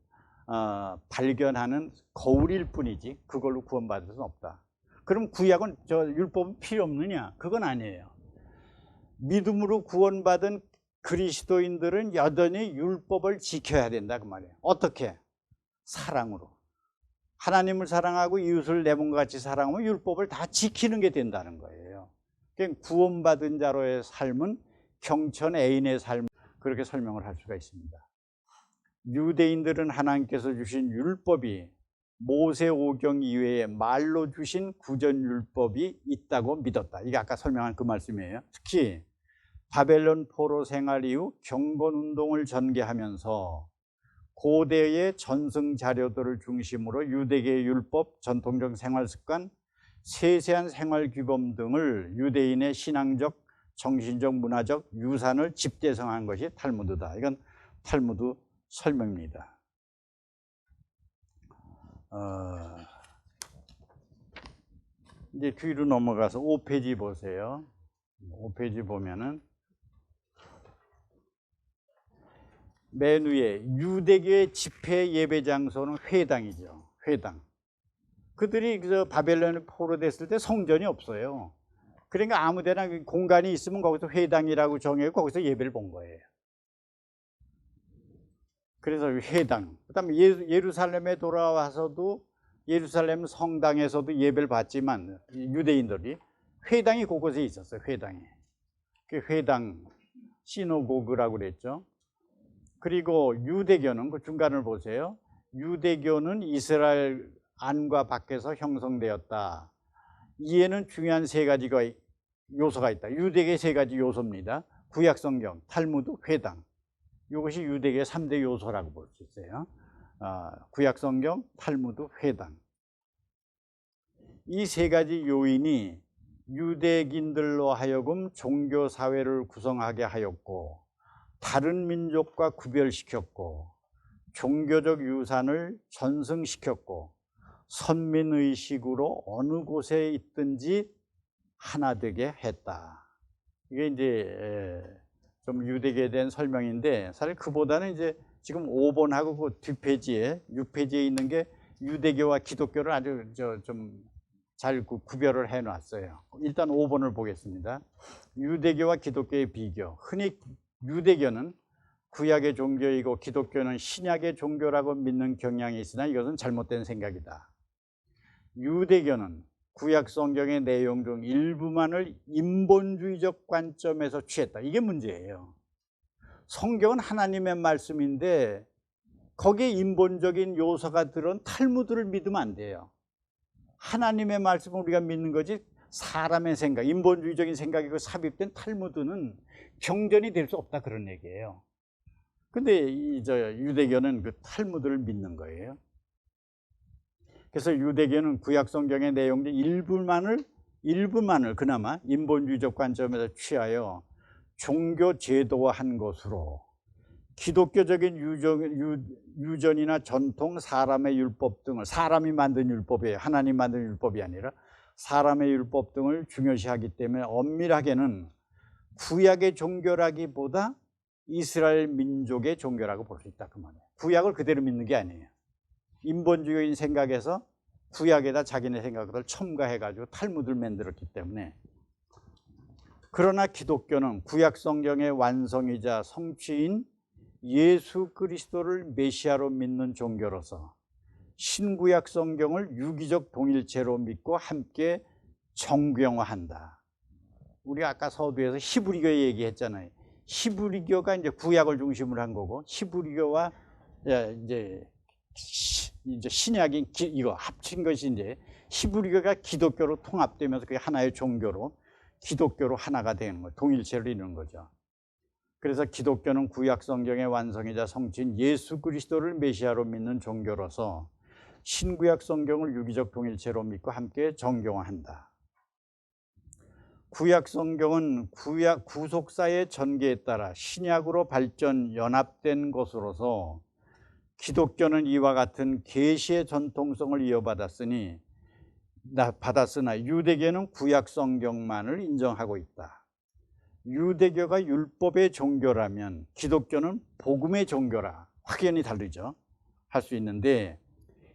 발견하는 거울일 뿐이지 그걸로 구원받을 수는 없다. 그럼 구약은 율법은 필요 없느냐? 그건 아니에요. 믿음으로 구원받은 그리스도인들은 여전히 율법을 지켜야 된다 그 말이에요. 어떻게? 사랑으로. 하나님을 사랑하고 이웃을 내 몸과 같이 사랑하면 율법을 다 지키는 게 된다는 거예요. 그러니까 구원받은 자로의 삶은 경천 애인의 삶, 그렇게 설명을 할 수가 있습니다. 유대인들은 하나님께서 주신 율법이 모세오경 이외에 말로 주신 구전율법이 있다고 믿었다. 이게 아까 설명한 그 말씀이에요. 특히 바벨론 포로 생활 이후 경건운동을 전개하면서 고대의 전승 자료들을 중심으로 유대계의 율법, 전통적 생활습관, 세세한 생활규범 등을 유대인의 신앙적, 정신적, 문화적 유산을 집대성한 것이 탈무드다. 이건 탈무드 설명입니다. 이제 뒤로 넘어가서 5페이지 보세요. 5페이지 보면은 맨 위에 유대교의 집회 예배 장소는 회당이죠. 회당. 그들이 바벨론에 포로됐을 때 성전이 없어요. 그러니까 아무데나 공간이 있으면 거기서 회당이라고 정해서 거기서 예배를 본 거예요. 그래서 회당. 그다음에 예루살렘에 돌아와서도 예루살렘 성당에서도 예배를 받지만 유대인들이 회당이 곳곳에 있었어요. 회당이. 그 회당 시노고그라고 그랬죠. 그리고 유대교는 그 중간을 보세요. 유대교는 이스라엘 안과 밖에서 형성되었다. 이에는 중요한 세 가지가 요소가 있다. 유대교의 세 가지 요소입니다. 구약성경, 탈무드, 회당. 이것이 유대교의 3대 요소라고 볼 수 있어요. 구약성경, 탈무드, 회당. 이 세 가지 요인이 유대인들로 하여금 종교사회를 구성하게 하였고 다른 민족과 구별시켰고 종교적 유산을 전승시켰고 선민의식으로 어느 곳에 있든지 하나 되게 했다. 이게 이제 좀 유대교에 대한 설명인데, 사실 그보다는 이제 지금 5번하고 그 뒷페이지에 6페이지에 있는 게 유대교와 기독교를 아주 좀 잘 구별을 해 놨어요. 일단 5번을 보겠습니다. 유대교와 기독교의 비교. 흔히 유대교는 구약의 종교이고 기독교는 신약의 종교라고 믿는 경향이 있으나 이것은 잘못된 생각이다. 유대교는 구약 성경의 내용 중 일부만을 인본주의적 관점에서 취했다. 이게 문제예요. 성경은 하나님의 말씀인데 거기에 인본적인 요소가 들은 탈무드를 믿으면 안 돼요. 하나님의 말씀을 우리가 믿는 거지 사람의 생각, 인본주의적인 생각이고 삽입된 탈무드는 경전이 될 수 없다, 그런 얘기예요. 근데 유대교는 그 탈무드를 믿는 거예요. 그래서 유대교는 구약 성경의 내용 중 일부만을 그나마 인본주의적 관점에서 취하여 종교 제도화한 것으로 기독교적인 유전이나 전통, 사람의 율법 등을, 사람이 만든 율법이에요. 하나님 만든 율법이 아니라 사람의 율법 등을 중요시하기 때문에 엄밀하게는 구약의 종교라기보다 이스라엘 민족의 종교라고 볼 수 있다, 그 말이에요. 구약을 그대로 믿는 게 아니에요. 인본주의인 생각에서 구약에다 자기네 생각을 첨가해가지고 탈무드를 만들었기 때문에. 그러나 기독교는 구약 성경의 완성이자 성취인 예수 그리스도를 메시아로 믿는 종교로서 신구약 성경을 유기적 동일체로 믿고 함께 정경화한다. 우리가 아까 서두에서 히브리교 얘기했잖아요. 히브리교가 이제 구약을 중심으로 한 거고, 히브리교와 이제 신약인 이거 합친 것이 이제 히브리교가 기독교로 통합되면서 그게 하나의 종교로 기독교로 하나가 되는 거예요. 동일체를 이루는 거죠. 그래서 기독교는 구약 성경의 완성이자 성취인 예수 그리스도를 메시아로 믿는 종교로서 신구약 성경을 유기적 동일체로 믿고 함께 정경화한다. 구약 성경은 구약 구속사의 전개에 따라 신약으로 발전 연합된 것으로서 기독교는 이와 같은 계시의 전통성을 이어받았으나 유대교는 구약 성경만을 인정하고 있다. 유대교가 율법의 종교라면 기독교는 복음의 종교라 확연히 다르죠. 할 수 있는데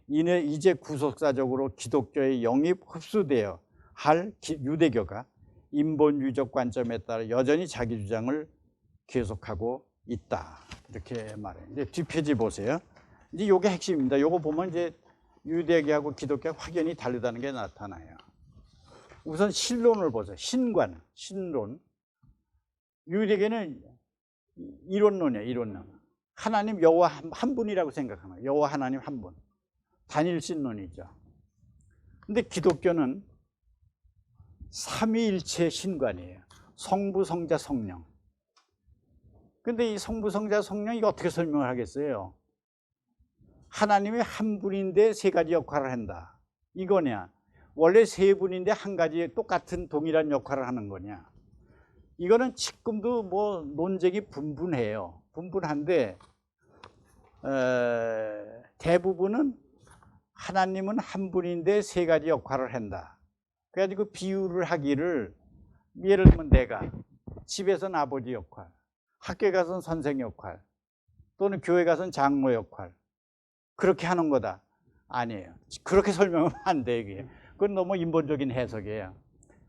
이제 구속사적으로 기독교에 영입 흡수되어 할 유대교가 인본주의적 관점에 따라 여전히 자기 주장을 계속하고 있다, 이렇게 말해요. 이제 뒷페이지 보세요. 이제 이게 핵심입니다. 이거 보면 이제 유대교하고 기독교가 확연히 다르다는 게 나타나요. 우선 신론을 보세요. 신론. 유대교는 이론론이에요. 이론론. 하나님 여호와 한 분이라고 생각하는 거예요. 여호와 하나님 한 분. 단일신론이죠. 근데 기독교는 삼위일체 신관이에요. 성부, 성자, 성령. 근데 이 성부, 성자, 성령 이거 어떻게 설명을 하겠어요? 하나님이 한 분인데 세 가지 역할을 한다, 이거냐? 원래 세 분인데 한 가지 똑같은 동일한 역할을 하는 거냐? 이거는 지금도 뭐 논쟁이 분분해요. 분분한데 대부분은 하나님은 한 분인데 세 가지 역할을 한다. 그래가지고 비유를 하기를, 예를 들면 내가 집에서는 아버지 역할, 학교에 가서는 선생 역할, 또는 교회 가서는 장로 역할, 그렇게 하는 거다. 아니에요. 그렇게 설명하면 안 돼, 이게. 그건 너무 인본적인 해석이에요.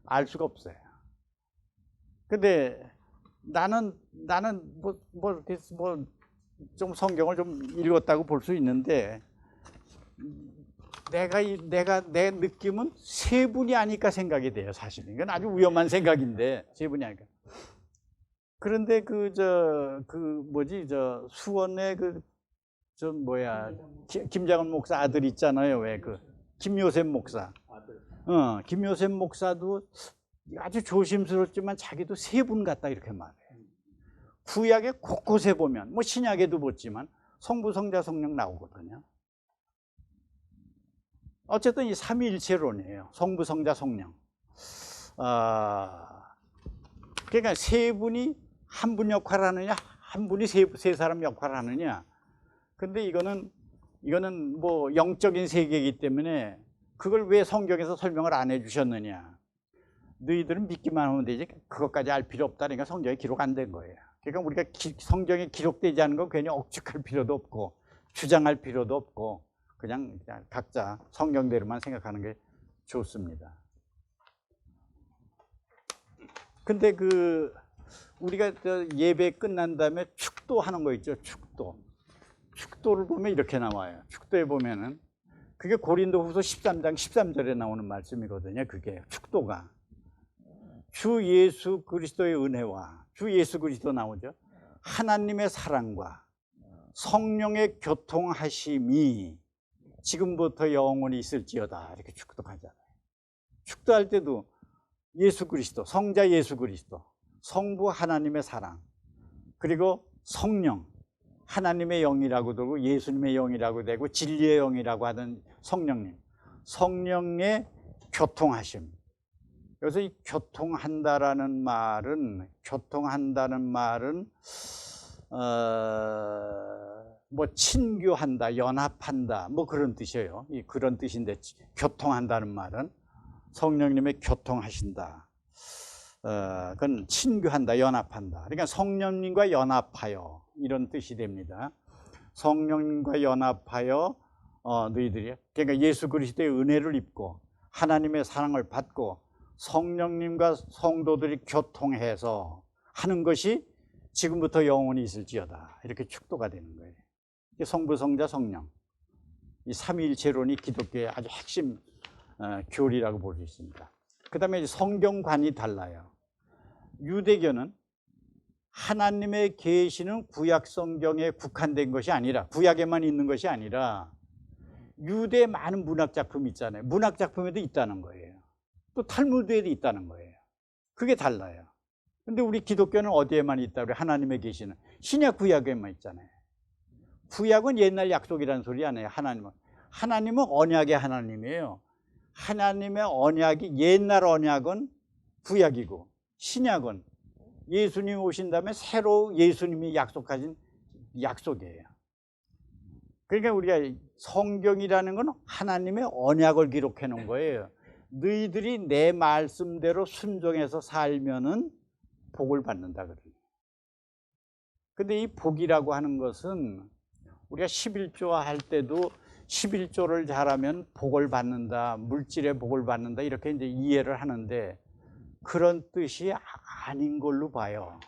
알 수가 없어요. 근데 나는 좀 성경을 좀 읽었다고 볼 수 있는데, 내 느낌은 세 분이 아닐까 생각이 돼요, 사실은. 이건 아주 위험한 생각인데, 세 분이 아닐까. 그런데 수원의 김장훈 목사 아들 있잖아요. 왜 김요셉 목사. 김요셉 목사도 아주 조심스럽지만 자기도 세 분 같다, 이렇게 말해요. 구약에 곳곳에 보면, 뭐 신약에도 보지만 성부, 성자, 성령 나오거든요. 어쨌든 이 삼위일체론이에요. 성부, 성자, 성령. 그러니까 세 분이 한 분 역할을 하느냐, 한 분이 세 사람 역할을 하느냐. 근데 이거는 뭐 영적인 세계이기 때문에 그걸 왜 성경에서 설명을 안 해주셨느냐. 너희들은 믿기만 하면 되지 그것까지 알 필요 없다니까 성경에 기록 안 된 거예요. 그러니까 우리가 성경에 기록되지 않은 거 괜히 억측할 필요도 없고 주장할 필요도 없고 그냥 각자 성경대로만 생각하는 게 좋습니다. 근데 우리가 예배 끝난 다음에 축도하는 거 있죠. 축도를 보면 이렇게 나와요. 축도에 보면은 그게 고린도후서 13장 13절에 나오는 말씀이거든요. 그게 축도가 주 예수 그리스도의 은혜와 주 예수 그리스도 나오죠. 하나님의 사랑과 성령의 교통하심이 지금부터 영원히 있을지어다 이렇게 축도하잖아요. 축도할 때도 예수 그리스도, 성자 예수 그리스도, 성부 하나님의 사랑, 그리고 성령, 하나님의 영이라고 되고 예수님의 영이라고 되고 진리의 영이라고 하던 성령님, 성령의 교통하심. 그래서 이 교통한다는 말은 뭐 친교한다, 연합한다, 뭐 그런 뜻이에요. 그런 뜻인데 교통한다는 말은 성령님의 교통하신다. 그건 친교한다, 연합한다. 그러니까 성령님과 연합하여 이런 뜻이 됩니다. 성령님과 연합하여 너희들이 그러니까 예수 그리스도의 은혜를 입고 하나님의 사랑을 받고 성령님과 성도들이 교통해서 하는 것이 지금부터 영원히 있을지어다 이렇게 축도가 되는 거예요. 성부, 성자, 성령 이 삼위일체론이 기독교의 아주 핵심 교리라고 볼 수 있습니다. 그 다음에 성경관이 달라요. 유대교는 하나님의 계시는 구약 성경에 국한된 것이 아니라 구약에만 있는 것이 아니라 유대의 많은 문학 작품이 있잖아요. 문학 작품에도 있다는 거예요. 또 탈무드에도 있다는 거예요. 그게 달라요. 근데 우리 기독교는 어디에만 있다 그래? 하나님의 계시는 신약 구약에만 있잖아요. 구약은 옛날 약속이라는 소리 아니에요. 하나님은 언약의 하나님이에요. 하나님의 언약이 옛날 언약은 구약이고 신약은 예수님이 오신 다음에 새로 예수님이 약속하신 약속이에요. 그러니까 우리가 성경이라는 건 하나님의 언약을 기록해 놓은 거예요. 너희들이 내 말씀대로 순종해서 살면은 복을 받는다 그래요. 근데 이 복이라고 하는 것은 우리가 11조 할 때도 11조를 잘하면 복을 받는다, 물질의 복을 받는다 이렇게 이제 이해를 하는데 그런 뜻이 아닌 걸로 봐요.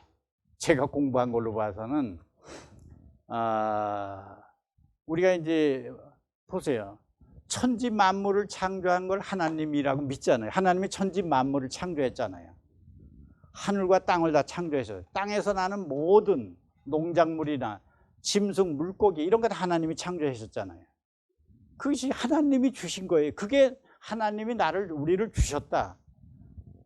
제가 공부한 걸로 봐서는 우리가 이제 보세요. 천지 만물을 창조한 걸 하나님이라고 믿잖아요. 하나님이 천지 만물을 창조했잖아요. 하늘과 땅을 다 창조했어요. 땅에서 나는 모든 농작물이나 짐승, 물고기 이런 거 다 하나님이 창조하셨잖아요. 그것이 하나님이 주신 거예요. 그게 하나님이 우리를 주셨다.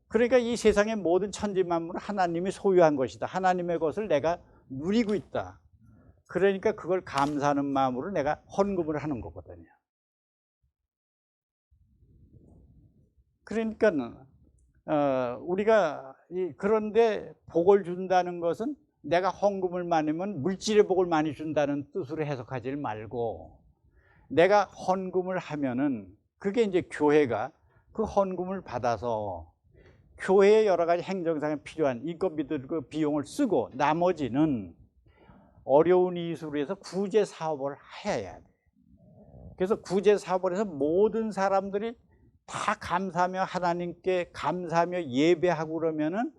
그러니까 이 세상의 모든 천지 만물은 하나님이 소유한 것이다. 하나님의 것을 내가 누리고 있다. 그러니까 그걸 감사하는 마음으로 내가 헌금을 하는 거거든요. 그러니까 우리가 그런데 복을 준다는 것은 내가 헌금을 많으면 물질의 복을 많이 준다는 뜻으로 해석하지 말고 내가 헌금을 하면은 그게 이제 교회가 그 헌금을 받아서 교회의 여러 가지 행정상에 필요한 인건비들 그 비용을 쓰고 나머지는 어려운 이수로 해서 구제 사업을 해야 돼. 그래서 구제 사업을 해서 모든 사람들이 다 감사하며 하나님께 감사하며 예배하고 그러면은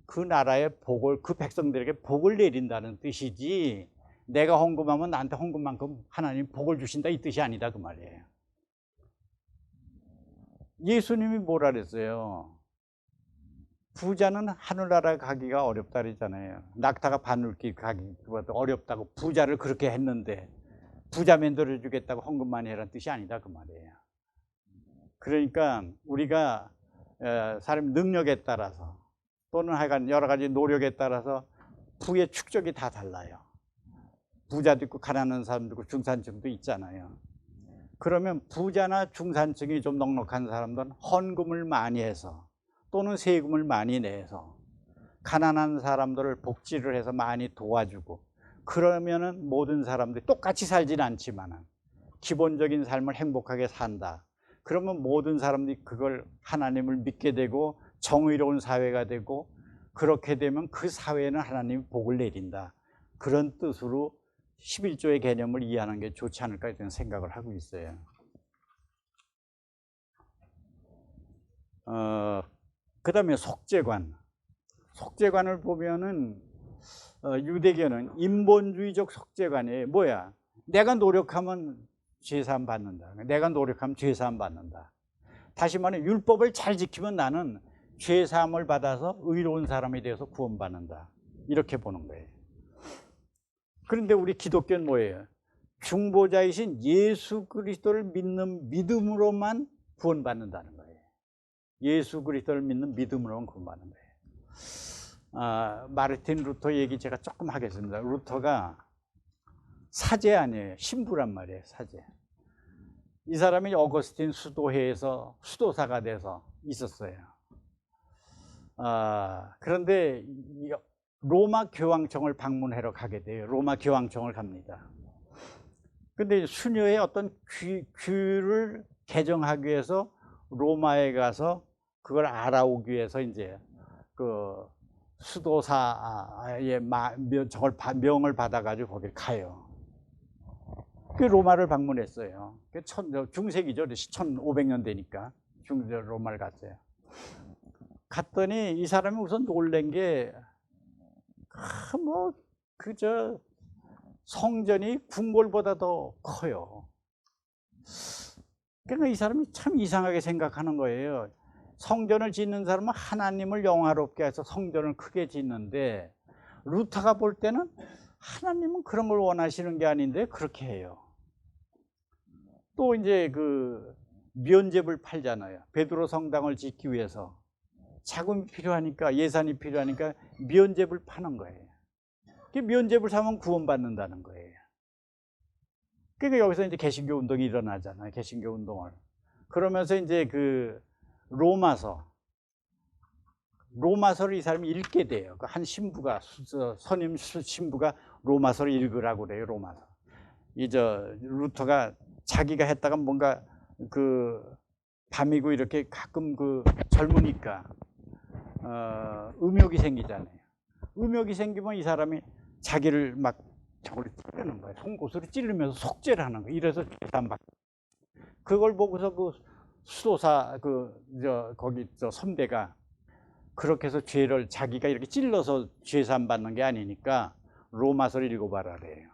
그 나라의 복을 그 백성들에게 복을 내린다는 뜻이지 내가 헌금하면 나한테 헌금만큼 하나님 복을 주신다 이 뜻이 아니다 그 말이에요. 예수님이 뭐라 그랬어요? 부자는 하늘나라 가기가 어렵다 그랬잖아요. 낙타가 바늘길 가기보다 어렵다고 부자를 그렇게 했는데 부자 만들어 주겠다고 헌금 많이 해라는 뜻이 아니다 그 말이에요. 그러니까 우리가 사람 능력에 따라서 또는 하여간 여러 가지 노력에 따라서 부의 축적이 다 달라요. 부자도 있고 가난한 사람도 있고 중산층도 있잖아요. 그러면 부자나 중산층이 좀 넉넉한 사람들은 헌금을 많이 해서 또는 세금을 많이 내서 가난한 사람들을 복지를 해서 많이 도와주고 그러면은 모든 사람들이 똑같이 살진 않지만은 기본적인 삶을 행복하게 산다. 그러면 모든 사람들이 그걸 하나님을 믿게 되고 정의로운 사회가 되고, 그렇게 되면 그 사회에는 하나님이 복을 내린다. 그런 뜻으로 11조의 개념을 이해하는 게 좋지 않을까 이런 생각을 하고 있어요. 그 다음에 속죄관. 속죄관을 보면은 유대교는 인본주의적 속죄관이에요. 뭐야? 내가 노력하면 죄사함 받는다. 내가 노력하면 죄사함 받는다. 다시 말해 율법을 잘 지키면 나는 죄사함을 받아서 의로운 사람이 되어서 구원받는다. 이렇게 보는 거예요. 그런데 우리 기독교는 뭐예요? 중보자이신 예수 그리스도를 믿는 믿음으로만 구원받는다는 거예요. 예수 그리스도를 믿는 믿음으로만 구원받는 거예요. 마르틴 루터 얘기 제가 조금 하겠습니다. 루터가 사제 아니에요. 신부란 말이에요. 사제. 이 사람이 어거스틴 수도회에서 수도사가 돼서 있었어요. 그런데 로마 교황청을 방문하러 가게 돼요. 로마 교황청을 갑니다. 근데 수녀의 어떤 규를 개정하기 위해서 로마에 가서 그걸 알아오기 위해서 이제 그 수도사의 명을 받아가지고 거기 가요. 그 로마를 방문했어요. 중세기죠. 1500년대니까 로마를 갔어요. 갔더니 이 사람이 우선 놀란 게 그저 성전이 궁궐보다 더 커요. 그러니까 이 사람이 참 이상하게 생각하는 거예요. 성전을 짓는 사람은 하나님을 영화롭게 해서 성전을 크게 짓는데, 루터가 볼 때는 하나님은 그런 걸 원하시는 게 아닌데 그렇게 해요. 또 이제 그 면죄부를 팔잖아요. 베드로 성당을 짓기 위해서 자금이 필요하니까, 예산이 필요하니까 면죄부를 파는 거예요. 면죄부를 사면 구원받는다는 거예요. 그러니까 여기서 이제 개신교 운동이 일어나잖아요. 개신교 운동을. 그러면서 이제 그 로마서를 이 사람이 읽게 돼요. 한 신부가, 선임 신부가 로마서를 읽으라고 그래요. 로마서. 루터가 자기가 했다가 뭔가 그 밤이고 이렇게 가끔 그 젊으니까 음욕이 생기잖아요. 음욕이 생기면 이 사람이 자기를 막 저걸 찌르는 거예요. 송곳으로 찌르면서 속죄를 하는 거예요. 이래서 죄사함 받고. 그걸 보고서 그 수도사 거기 선배가 그렇게 해서 죄를 자기가 이렇게 찔러서 죄사함 받는 게 아니니까 로마서를 읽어봐라 그래요.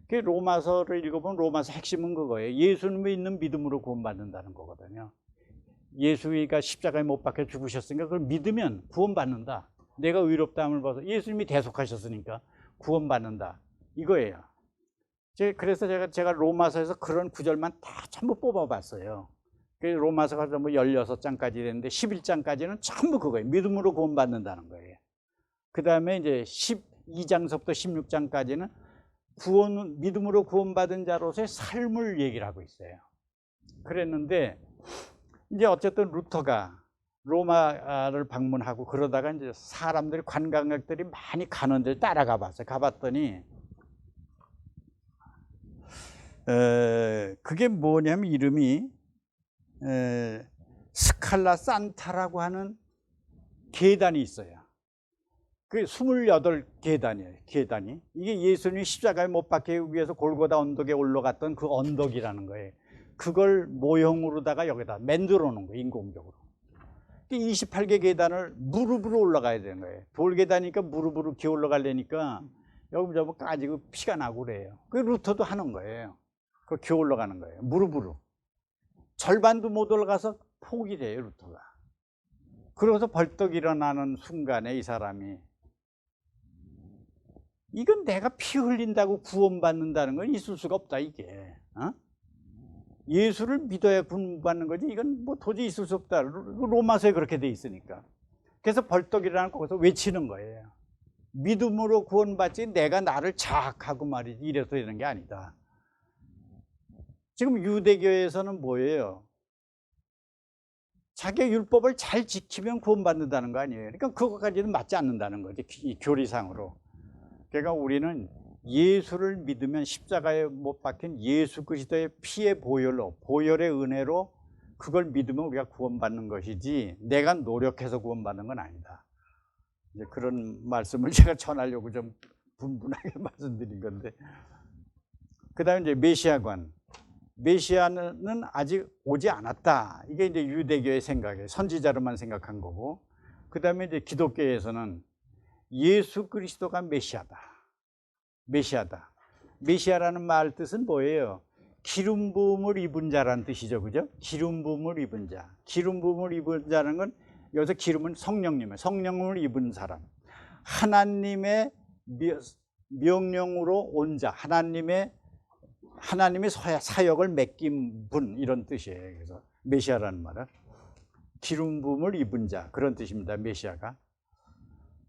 그 로마서를 읽어보면 로마서 핵심은 그거예요. 예수님을 믿는 믿음으로 구원받는다는 거거든요. 예수가 십자가에 못 박혀 죽으셨으니까 그걸 믿으면 구원받는다. 내가 의롭다함을 받아서 예수님이 대속하셨으니까 구원받는다. 이거예요. 그래서 제가 로마서에서 그런 구절만 다 전부 뽑아봤어요. 로마서가 뭐 16장까지 되는데 11장까지는 전부 그거예요. 믿음으로 구원받는다는 거예요. 그 다음에 이제 12장서부터 16장까지는 믿음으로 구원받은 자로서의 삶을 얘기를 하고 있어요. 그랬는데 이제 어쨌든 루터가 로마를 방문하고 그러다가 이제 사람들이, 관광객들이 많이 가는 데를 따라가 봤어요. 가봤더니 그게 뭐냐면 이름이 스칼라 산타라고 하는 계단이 있어요. 그 28계단이에요. 계단이. 이게 예수님이 십자가에 못 박히기 위해서 골고다 언덕에 올라갔던 그 언덕이라는 거예요. 그걸 모형으로다가 여기다 만들어 놓은 거예요. 인공적으로. 28개 계단을 무릎으로 올라가야 되는 거예요. 돌계단이니까 무릎으로 기어 올라가려니까 여기저기 까지고 피가 나고 그래요. 그 루터도 하는 거예요. 그 기어 올라가는 거예요. 무릎으로. 절반도 못 올라가서 포기 돼요, 루터가. 그러고서 벌떡 일어나는 순간에 이 사람이, 이건 내가 피 흘린다고 구원받는다는 건 있을 수가 없다, 이게. 예수를 믿어야 구원받는 거지, 이건 뭐 도저히 있을 수 없다. 로마서에 그렇게 돼 있으니까. 그래서 벌떡 일어나고 거기서 외치는 거예요. 믿음으로 구원받지 내가 나를 자학하고 말이지 이래서 되는 게 아니다. 지금 유대교에서는 뭐예요? 자기의 율법을 잘 지키면 구원받는다는 거 아니에요. 그러니까 그것까지는 맞지 않는다는 거죠, 이 교리상으로. 그러니까 우리는 예수를 믿으면 십자가에 못 박힌 예수 그리스도의 피의 보혈로, 보혈의 은혜로 그걸 믿으면 우리가 구원받는 것이지 내가 노력해서 구원받는 건 아니다. 이제 그런 말씀을 제가 전하려고 좀 분분하게 말씀드린 건데, 그다음에 이제 메시아관. 메시아는 아직 오지 않았다. 이게 이제 유대교의 생각이에요. 선지자로만 생각한 거고, 그다음에 이제 기독교에서는 예수 그리스도가 메시아다. 메시아다. 메시아라는 말 뜻은 뭐예요? 기름 부음을 입은 자라는 뜻이죠, 그죠? 기름 부음을 입은 자. 기름 부음을 입은 자는 건 여기서 기름은 성령님이에요. 성령을 입은 사람. 하나님의 명령으로 온 자. 하나님의 사역을 맡긴 분, 이런 뜻이에요. 그래서 메시아라는 말은 기름 부음을 입은 자, 그런 뜻입니다. 메시아가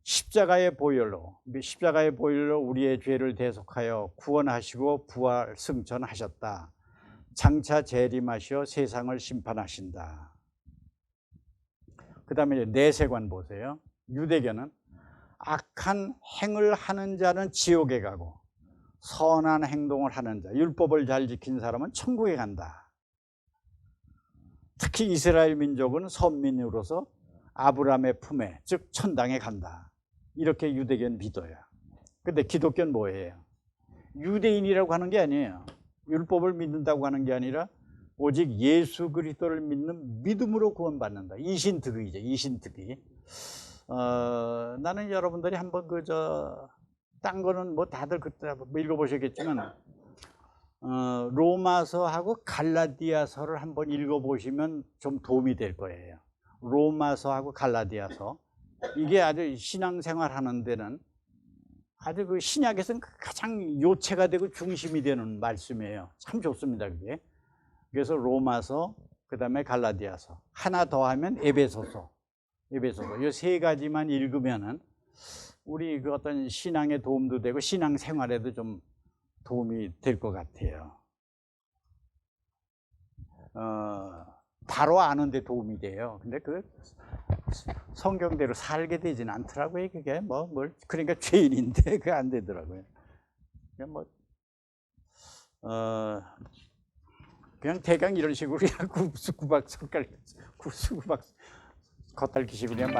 십자가의 보혈로 우리의 죄를 대속하여 구원하시고 부활 승천하셨다. 장차 재림하시어 세상을 심판하신다. 그 다음에 내세관 보세요. 유대교는 악한 행을 하는 자는 지옥에 가고 선한 행동을 하는 자, 율법을 잘 지킨 사람은 천국에 간다. 특히 이스라엘 민족은 선민으로서 아브라함의 품에, 즉 천당에 간다. 이렇게 유대교는 믿어요. 근데 기독교는 뭐예요? 유대인이라고 하는 게 아니에요. 율법을 믿는다고 하는 게 아니라 오직 예수 그리스도를 믿는 믿음으로 구원받는다. 이신특의죠. 이신특의. 나는 여러분들이 한번 딴 거는 뭐 다들 그때 읽어보셨겠지만 로마서하고 갈라디아서를 한번 읽어보시면 좀 도움이 될 거예요. 로마서하고 갈라디아서, 이게 아주 신앙생활 하는 데는 아주 그 신약에서는 가장 요체가 되고 중심이 되는 말씀이에요. 참 좋습니다, 그게. 그래서 로마서, 그 다음에 갈라디아서, 하나 더 하면 에베소서. 이 세 가지만 읽으면은 우리 그 어떤 신앙에 도움도 되고 신앙생활에도 좀 도움이 될 것 같아요. 바로 아는데 도움이 돼요. 근데 그 성경대로 살게 되진 않더라고요. 그게 그러니까 죄인인데 그게 안 되더라고요. 그냥 대강 이런 식으로 그냥 구수구박 겉핥기식으로 그냥